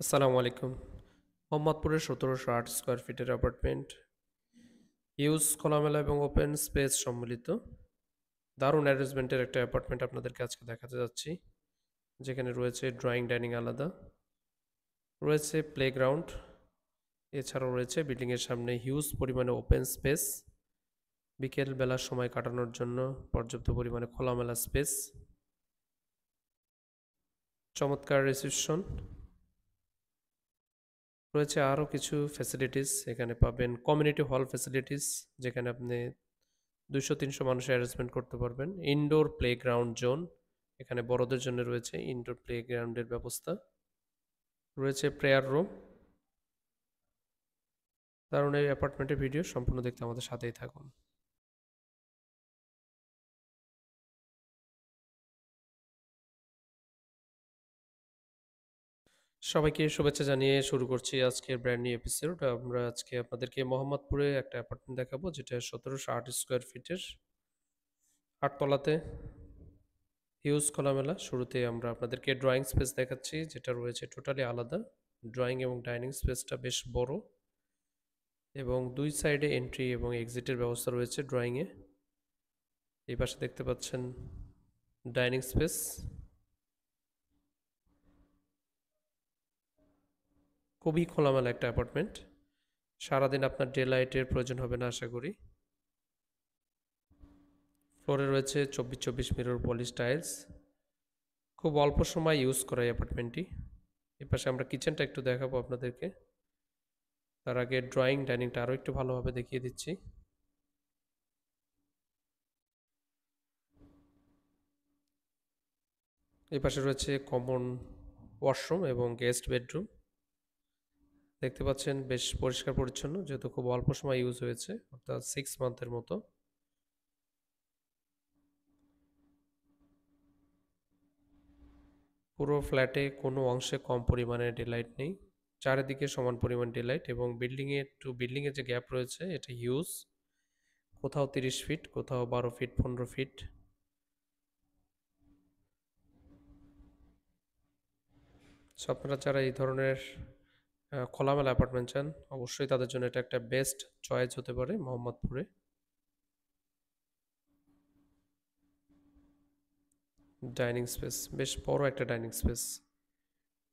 আসসালামু আলাইকুম। মোহাম্মদপুরে ১৭০৮ স্কয়ার ফিটের অ্যাপার্টমেন্ট। হিউজ খোলামেলা এবং ওপেন স্পেস সম্মিলিত। দারুণ অ্যারেঞ্জমেন্টের একটা অ্যাপার্টমেন্ট আপনাদেরকে আজকে দেখাতে যাচ্ছি। যেখানে রয়েছে ড্রয়িং ডাইনিং আলাদা, রয়েছে প্লেগ্রাউন্ড, এছাড়াও রয়েছে বিল্ডিংয়ের সামনে হিউজ পরিমাণে ওপেন স্পেস। বিকেল বেলার সময় কাটানোর জন্য পর্যাপ্ত পরিমাণে খোলামেলা স্পেস। চমৎকার রিসেপশন। রয়েছে আরও কিছু ফ্যাসিলিটিস। এখানে পাবেন কমিউনিটি হল ফ্যাসিলিটিস, যেখানে আপনি ২০০-৩০০ মানুষের অ্যারেঞ্জমেন্ট করতে পারবেন। ইনডোর প্লেগ্রাউন্ড জোন, এখানে বড়দের জন্য রয়েছে ইনডোর প্লেগ্রাউন্ডের ব্যবস্থা। রয়েছে প্রেয়ার রুম। দারুণ এই অ্যাপার্টমেন্টের ভিডিও সম্পূর্ণ দেখতে আমাদের সাথেই থাকুন। সবাইকে শুভেচ্ছা জানিয়ে শুরু করছি আজকের ব্র্যান্ড নিউ এপিসোড। আমরা আজকে আপনাদেরকে মোহাম্মদপুরে একটা অ্যাপার্টমেন্ট দেখাবো, যেটা ১৭০৮ স্কোয়ার ফিটের, ৮ তলাতে, হিউজ খোলামেলা। শুরুতে আমরা আপনাদেরকে ড্রয়িং স্পেস দেখাচ্ছি, যেটা রয়েছে টোটালি আলাদা। ড্রয়িং এবং ডাইনিং স্পেসটা বেশ বড়, এবং দুই সাইডে এন্ট্রি এবং এক্সিটের ব্যবস্থা রয়েছে ড্রয়িংয়ে। এই পাশে দেখতে পাচ্ছেন ডাইনিং স্পেস। খুবই খোলামেলা একটা অ্যাপার্টমেন্ট। সারাদিন আপনার ডে লাইটের প্রয়োজন হবে না আশা করি। ফ্লোরে রয়েছে 24x24 মিরর পলিশ টাইলস। খুব অল্প সময় ইউজ করা এই অ্যাপার্টমেন্টটি। এই পাশে আমরা কিচেনটা একটু দেখাবো আপনাদেরকে। তার আগে ড্রয়িং ডাইনিংটা আরও একটু ভালোভাবে দেখিয়ে দিচ্ছি। এই পাশে রয়েছে কমন ওয়াশরুম এবং গেস্ট বেডরুম। দেখতে পাচ্ছেন বেশ পরিষ্কার পরিচ্ছন্ন, যেহেতু খুব অল্প সময় ইউজ হয়েছে, অর্থাৎ 6 মান্থের মতো। পুরো ফ্ল্যাটে কোনো অংশে কম পরিমাণে ডেলাইট নেই। চারিদিকে সমান পরিমাণ ডেলাইট, এবং বিল্ডিংয়ের যে গ্যাপ রয়েছে এটা হিউজ। কোথাও 30 ফিট, কোথাও 12 ফিট, 15 ফিট। সো আপনারা যারা এই ধরনের খোলামেলা অ্যাপার্টমেন্ট চান, অবশ্যই তাদের জন্য এটা একটা বেস্ট চয়েস হতে পারে মোহাম্মদপুরে। ডাইনিং স্পেস, বেশ বড় একটা ডাইনিং স্পেস।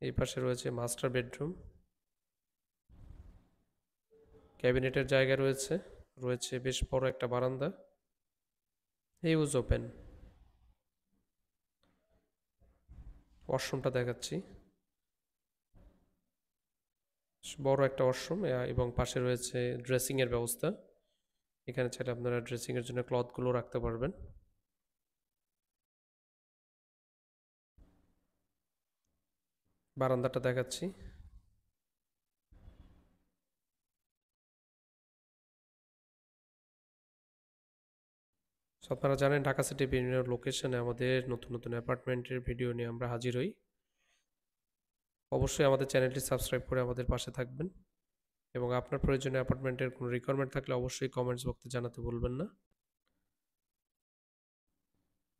এই পাশে রয়েছে মাস্টার বেডরুম। ক্যাবিনেটের জায়গা রয়েছে। রয়েছে বেশ বড় একটা বারান্দা। Huge open. ওয়াশরুমটা দেখাচ্ছি। বড় একটা ওয়াশরুম, এবং পাশে রয়েছে ড্রেসিংয়ের ব্যবস্থা। এখানে চাইলে আপনারা ড্রেসিংয়ের জন্য ক্লথগুলো রাখতে পারবেন। বারান্দাটা দেখাচ্ছি। সো আপনারা জানেন ঢাকা সিটি বিভিন্ন লোকেশনে আমাদের নতুন নতুন অ্যাপার্টমেন্টের ভিডিও নিয়ে আমরা হাজির হই। অবশ্যই আমাদের চ্যানেলটি সাবস্ক্রাইব করে আমাদের পাশে থাকবেন, এবং আপনার প্রয়োজনীয় অ্যাপার্টমেন্টের কোনো রিকোয়ারমেন্ট থাকলে অবশ্যই কমেন্টস বক্সে জানাতে ভুলবেন না।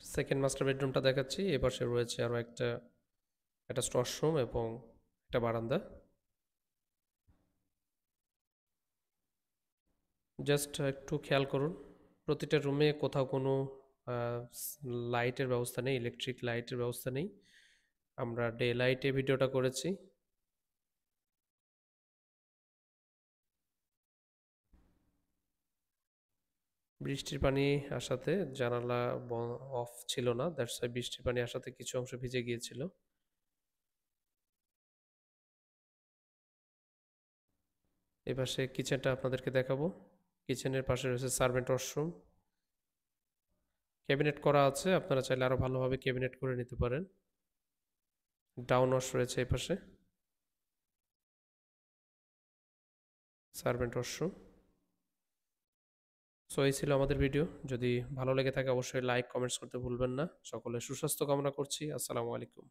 সেকেন্ড মাস্টার বেডরুমটা দেখাচ্ছি। এপাশে রয়েছে আরও একটা অ্যাটাচড ওয়াশরুম এবং একটা বারান্দা। জাস্ট একটু খেয়াল করুন, প্রতিটা রুমে কোথাও কোনো লাইটের ব্যবস্থা নেই, ইলেকট্রিক লাইটের ব্যবস্থা নেই। আমরা ডে লাইটে ভিডিওটা করেছি। বৃষ্টির পানি আসাতে জানালা অফ ছিল না, দ্যাটস ওয়াই বৃষ্টির পানি আসাতে কিছু অংশ ভিজে গিয়েছিল। এপাশে কিচেনটা আপনাদেরকে দেখাবো। কিচেনের পাশে রয়েছে সার্ভেন্ট ওয়াশরুম। ক্যাবিনেট করা আছে, আপনারা চাইলে আরও ভালোভাবে ক্যাবিনেট করে নিতে পারেন। ডাউন ওয়াশ রয়েছে এই পাশে। Servant washroom. সো এই ছিল আমাদের ভিডিও। যদি ভালো লেগে থাকে অবশ্যই লাইক কমেন্টস করতে ভুলবেন না। সকলের সুস্বাস্থ্য কামনা করছি। আসসালামু আলাইকুম।